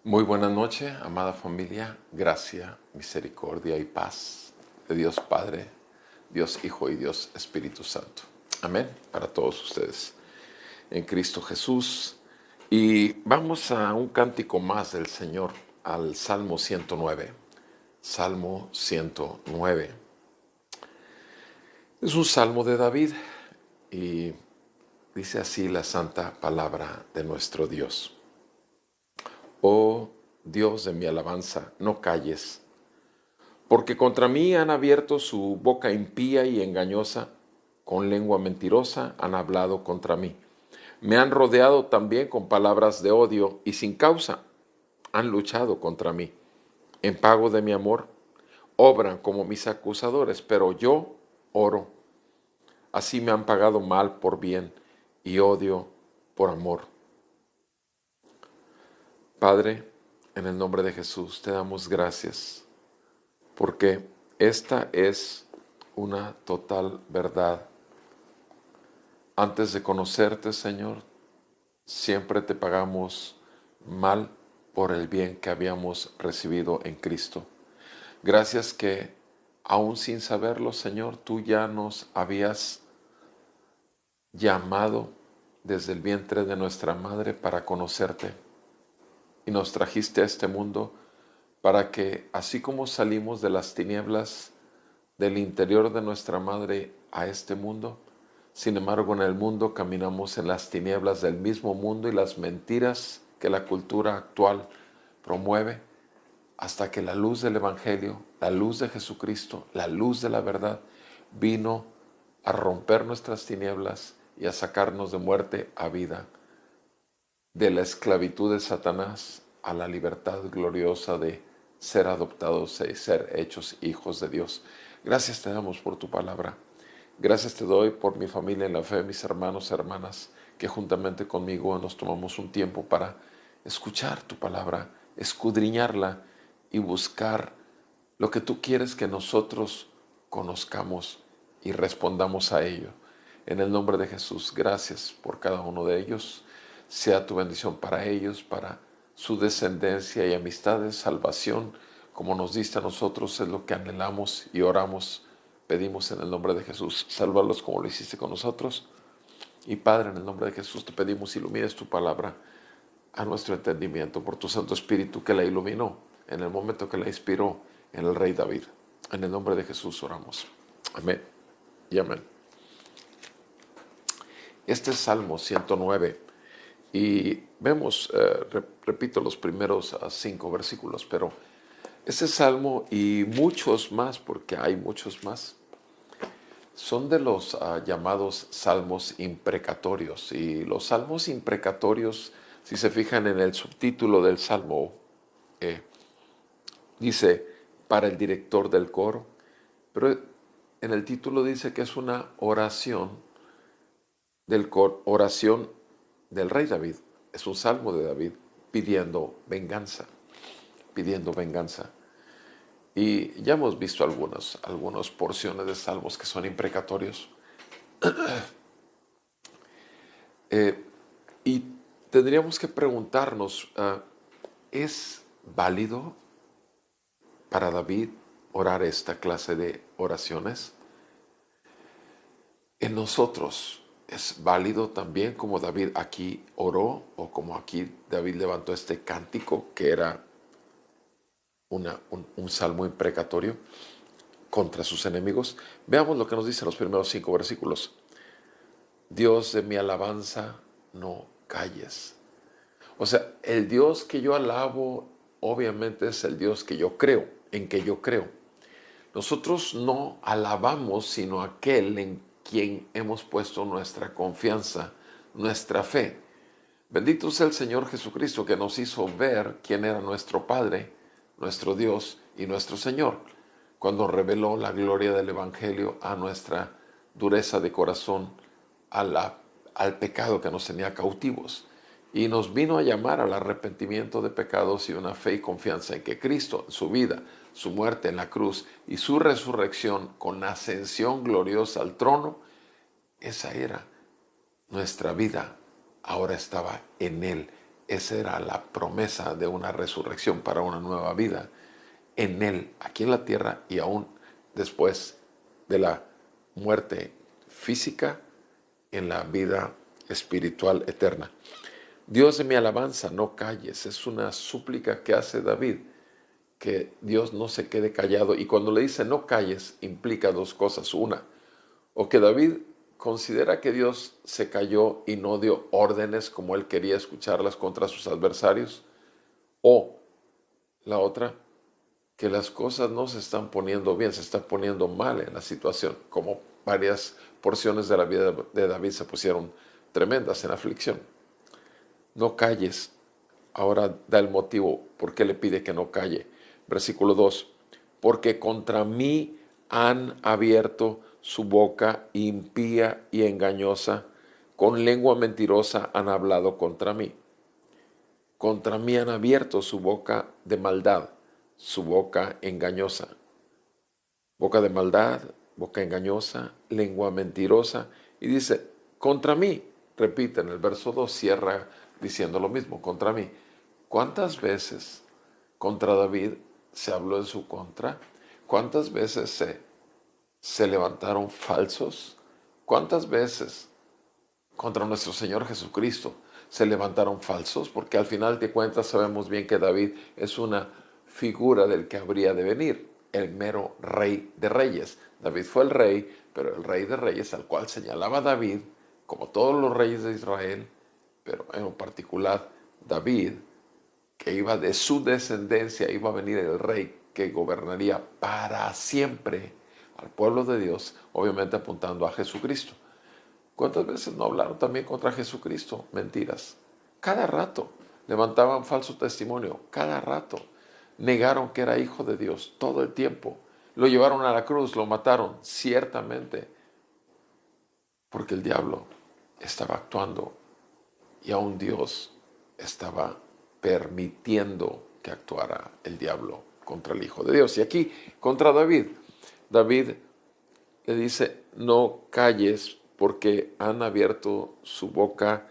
Muy buena noche, amada familia, gracia, misericordia y paz de Dios Padre, Dios Hijo y Dios Espíritu Santo. Amén para todos ustedes en Cristo Jesús. Y vamos a un cántico más del Señor, al Salmo 109. Salmo 109. Es un salmo de David y dice así la santa palabra de nuestro Dios. Oh Dios de mi alabanza, no calles, porque contra mí han abierto su boca impía y engañosa, con lengua mentirosa han hablado contra mí. Me han rodeado también con palabras de odio y sin causa han luchado contra mí. En pago de mi amor, obran como mis acusadores, pero yo oro. Así me han pagado mal por bien y odio por amor. Padre, en el nombre de Jesús te damos gracias porque esta es una total verdad. Antes de conocerte, Señor, siempre te pagamos mal por el bien que habíamos recibido en Cristo. Gracias que, aún sin saberlo, Señor, tú ya nos habías llamado desde el vientre de nuestra madre para conocerte y nos trajiste a este mundo para que, así como salimos de las tinieblas del interior de nuestra madre a este mundo, sin embargo en el mundo caminamos en las tinieblas del mismo mundo y las mentiras que la cultura actual promueve, hasta que la luz del Evangelio, la luz de Jesucristo, la luz de la verdad, vino a romper nuestras tinieblas y a sacarnos de muerte a vida, de la esclavitud de Satanás a la libertad gloriosa de ser adoptados y ser hechos hijos de Dios. Gracias te damos por tu palabra. Gracias te doy por mi familia en la fe, mis hermanos y hermanas, que juntamente conmigo nos tomamos un tiempo para escuchar tu palabra, escudriñarla y buscar lo que tú quieres que nosotros conozcamos y respondamos a ello. En el nombre de Jesús, gracias por cada uno de ellos. Sea tu bendición para ellos, para su descendencia y amistades, salvación, como nos diste a nosotros, es lo que anhelamos y oramos, pedimos en el nombre de Jesús. Sálvalos como lo hiciste con nosotros. Y Padre, en el nombre de Jesús te pedimos, ilumines tu palabra a nuestro entendimiento por tu Santo Espíritu que la iluminó en el momento que la inspiró en el Rey David. En el nombre de Jesús oramos. Amén y amén. Este es Salmo 109 y vemos, repito, los primeros 5 versículos, pero este salmo y muchos más, porque hay muchos más, son de los llamados salmos imprecatorios. Y los salmos imprecatorios, si se fijan en el subtítulo del salmo, eh, dice para el director del coro, pero en el título dice que es una oración oración del rey David. Es un salmo de David pidiendo venganza, pidiendo venganza. Y ya hemos visto algunas porciones de salmos que son imprecatorios. Y tendríamos que preguntarnos, ¿es válido para David orar esta clase de oraciones? En nosotros es válido también como David aquí oró o como aquí David levantó este cántico que era un salmo imprecatorio contra sus enemigos. Veamos lo que nos dicen los primeros 5 versículos. Dios de mi alabanza, no calles. O sea, el Dios que yo alabo obviamente es el Dios que yo creo, en que yo creo. Nosotros no alabamos sino aquel en quien hemos puesto nuestra confianza, nuestra fe. Bendito sea el Señor Jesucristo que nos hizo ver quién era nuestro Padre, nuestro Dios y nuestro Señor, cuando reveló la gloria del Evangelio a nuestra dureza de corazón, al pecado que nos tenía cautivos. Y nos vino a llamar al arrepentimiento de pecados y una fe y confianza en que Cristo, su vida, su muerte en la cruz y su resurrección con ascensión gloriosa al trono, esa era nuestra vida. Ahora estaba en Él. esa era la promesa de una resurrección para una nueva vida en Él, aquí en la tierra y aún después de la muerte física, en la vida espiritual eterna. Dios de mi alabanza, no calles. Es una súplica que hace David, que Dios no se quede callado. Y cuando le dice no calles, implica dos cosas. Una, o que David considera que Dios se calló y no dio órdenes como él quería escucharlas contra sus adversarios. O la otra, que las cosas no se están poniendo bien, se está poniendo mal en la situación, como varias porciones de la vida de David se pusieron tremendas en aflicción. No calles. Ahora da el motivo por qué le pide que no calle. Versículo 2. Porque contra mí han abierto su boca impía y engañosa, con lengua mentirosa han hablado contra mí. Contra mí han abierto su boca de maldad, su boca engañosa. Boca de maldad, boca engañosa, lengua mentirosa. Y dice, contra mí, repite en el verso 2, cierra diciendo lo mismo, contra mí. ¿Cuántas veces contra David se habló en su contra? ¿Cuántas veces se levantaron falsos? ¿Cuántas veces contra nuestro Señor Jesucristo se levantaron falsos? Porque al final de cuentas sabemos bien que David es una figura del que habría de venir, el mero rey de reyes. David fue el rey, pero el rey de reyes al cual señalaba David, como todos los reyes de Israel, pero en particular David, que iba de su descendencia, iba a venir el rey que gobernaría para siempre al pueblo de Dios, obviamente apuntando a Jesucristo. ¿Cuántas veces no hablaron también contra Jesucristo? Mentiras. Cada rato levantaban falso testimonio, cada rato negaron que era hijo de Dios todo el tiempo. Lo llevaron a la cruz, lo mataron, ciertamente, porque el diablo estaba actuando y aún Dios estaba permitiendo que actuara el diablo contra el Hijo de Dios. Y aquí, contra David, David le dice, no calles porque han abierto su boca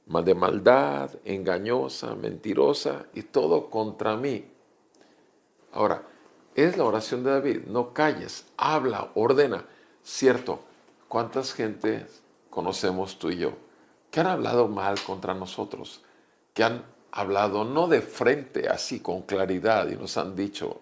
de maldad, engañosa, mentirosa y todo contra mí. Ahora, es la oración de David, no calles, habla, ordena. Cierto, ¿cuántas gentes conocemos tú y yo que han hablado mal contra nosotros? Que han hablado no de frente, así con claridad y nos han dicho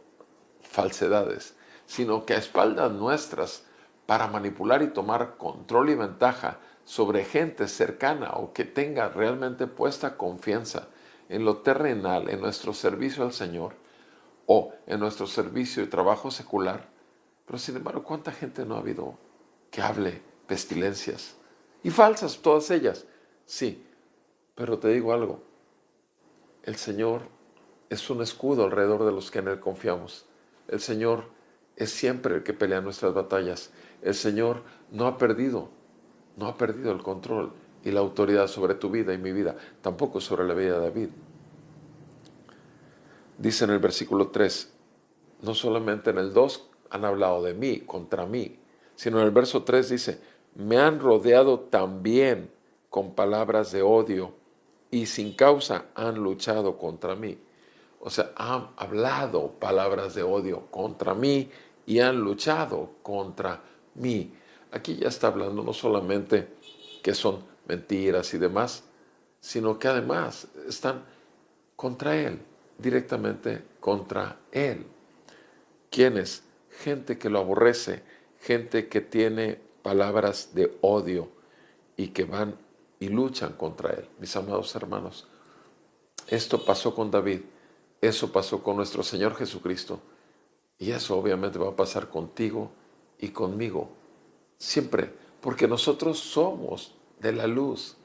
falsedades, sino que a espaldas nuestras para manipular y tomar control y ventaja sobre gente cercana o que tenga realmente puesta confianza en lo terrenal, en nuestro servicio al Señor o en nuestro servicio y trabajo secular. Pero sin embargo, ¿cuánta gente no ha habido que hable pestilencias? Y falsas, todas ellas. Sí, pero te digo algo. El Señor es un escudo alrededor de los que en Él confiamos. El Señor es siempre el que pelea nuestras batallas. El Señor no ha perdido el control y la autoridad sobre tu vida y mi vida, tampoco sobre la vida de David. Dice en el versículo 3, no solamente en el 2 han hablado de mí, contra mí, sino en el verso 3 dice, me han rodeado también con palabras de odio y sin causa han luchado contra mí. O sea, han hablado palabras de odio contra mí y han luchado contra mí. Aquí ya está hablando no solamente que son mentiras y demás, sino que además están contra Él, directamente contra Él. ¿Quiénes? Gente que lo aborrece, gente que tiene palabras de odio y que van y luchan contra Él. Mis amados hermanos, esto pasó con David, eso pasó con nuestro Señor Jesucristo y eso obviamente va a pasar contigo y conmigo. Siempre, porque nosotros somos de la luz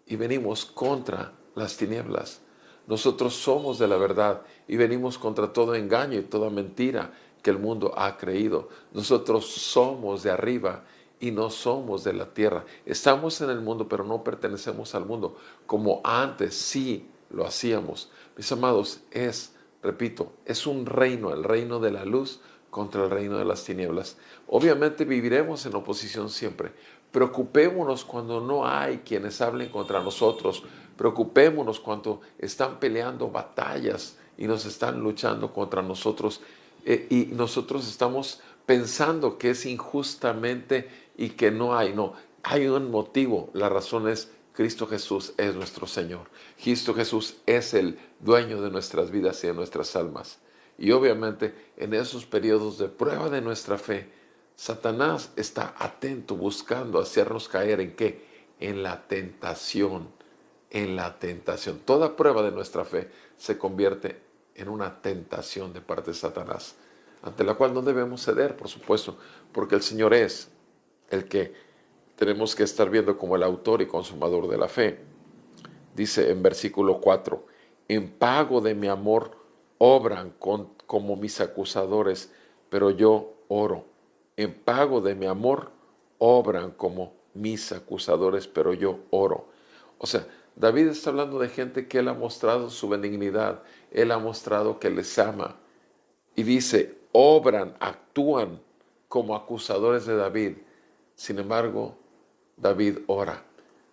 y venimos contra las tinieblas. Nosotros somos de la verdad y venimos contra todo engaño y toda mentira que el mundo ha creído. Nosotros somos de arriba y no somos de la tierra. Estamos en el mundo, pero no pertenecemos al mundo, como antes sí lo hacíamos. Mis amados, repito, es un reino, el reino de la luz contra el reino de las tinieblas. Obviamente viviremos en oposición siempre. Preocupémonos cuando no hay quienes hablen contra nosotros. Preocupémonos cuando están peleando batallas y nos están luchando contra nosotros y nosotros estamos pensando que es injustamente y que no hay. No, hay un motivo. La razón es Cristo Jesús es nuestro Señor. Cristo Jesús es el dueño de nuestras vidas y de nuestras almas. Y obviamente en esos periodos de prueba de nuestra fe, Satanás está atento, buscando hacernos caer ¿en qué? En la tentación, en la tentación. Toda prueba de nuestra fe se convierte en una tentación de parte de Satanás, ante la cual no debemos ceder, por supuesto, porque el Señor es el que tenemos que estar viendo como el autor y consumador de la fe. Dice en versículo 4, en pago de mi amor obran como mis acusadores, pero yo oro. En pago de mi amor obran como mis acusadores, pero yo oro. O sea, David está hablando de gente que él ha mostrado su benignidad, él ha mostrado que les ama. Y dice, obran, actúan como acusadores de David. Sin embargo, David ora.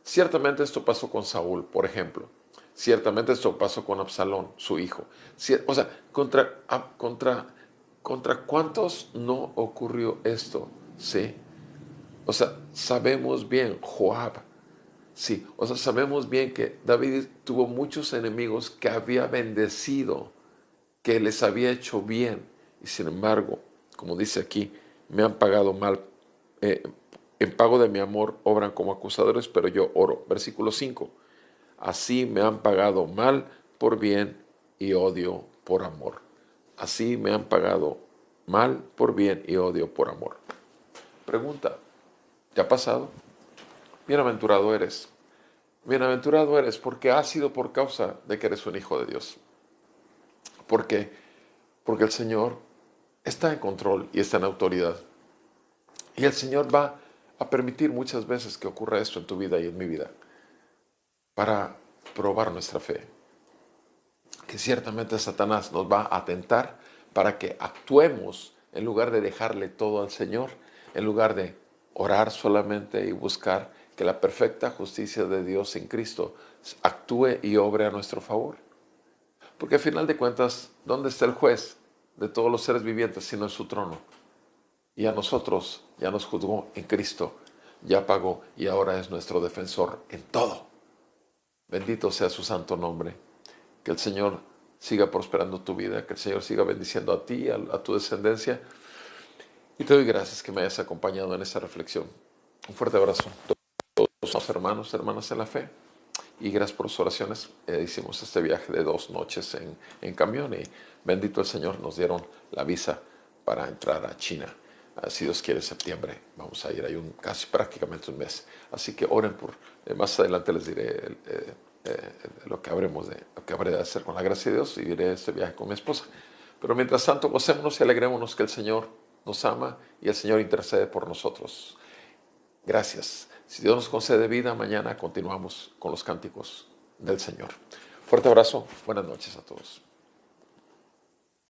Ciertamente esto pasó con Saúl, por ejemplo. Ciertamente esto pasó con Absalón, su hijo. O sea, ¿contra cuántos no ocurrió esto? Sí. O sea, sabemos bien, Joab. Sí, o sea, sabemos bien que David tuvo muchos enemigos que había bendecido, que les había hecho bien. Y sin embargo, como dice aquí, me han pagado mal. En pago de mi amor obran como acusadores, pero yo oro. Versículo 5. Así me han pagado mal por bien y odio por amor. Así me han pagado mal por bien y odio por amor. Pregunta, ¿te ha pasado? Bienaventurado eres. Bienaventurado eres porque ha sido por causa de que eres un hijo de Dios. ¿Por qué? Porque el Señor está en control y está en autoridad. Y el Señor va a permitir muchas veces que ocurra esto en tu vida y en mi vida para probar nuestra fe. Que ciertamente Satanás nos va a tentar para que actuemos en lugar de dejarle todo al Señor, en lugar de orar solamente y buscar que la perfecta justicia de Dios en Cristo actúe y obre a nuestro favor. Porque al final de cuentas, ¿dónde está el juez de todos los seres vivientes sino en su trono? Y a nosotros ya nos juzgó en Cristo, ya pagó y ahora es nuestro defensor en todo. Bendito sea su santo nombre. Que el Señor siga prosperando tu vida, que el Señor siga bendiciendo a ti, a tu descendencia. Y te doy gracias que me hayas acompañado en esta reflexión. Un fuerte abrazo a todos los hermanos, hermanas en la fe. Y gracias por sus oraciones. Hicimos este viaje de 2 noches en camión y bendito el Señor, nos dieron la visa para entrar a China. Si Dios quiere, en septiembre vamos a ir ahí casi prácticamente un mes. Así que oren por, más adelante les diré lo que habré de hacer con la gracia de Dios y iré este viaje con mi esposa. Pero mientras tanto, gocémonos y alegrémonos que el Señor nos ama y el Señor intercede por nosotros. Gracias. Si Dios nos concede vida, mañana continuamos con los cánticos del Señor. Fuerte abrazo. Buenas noches a todos.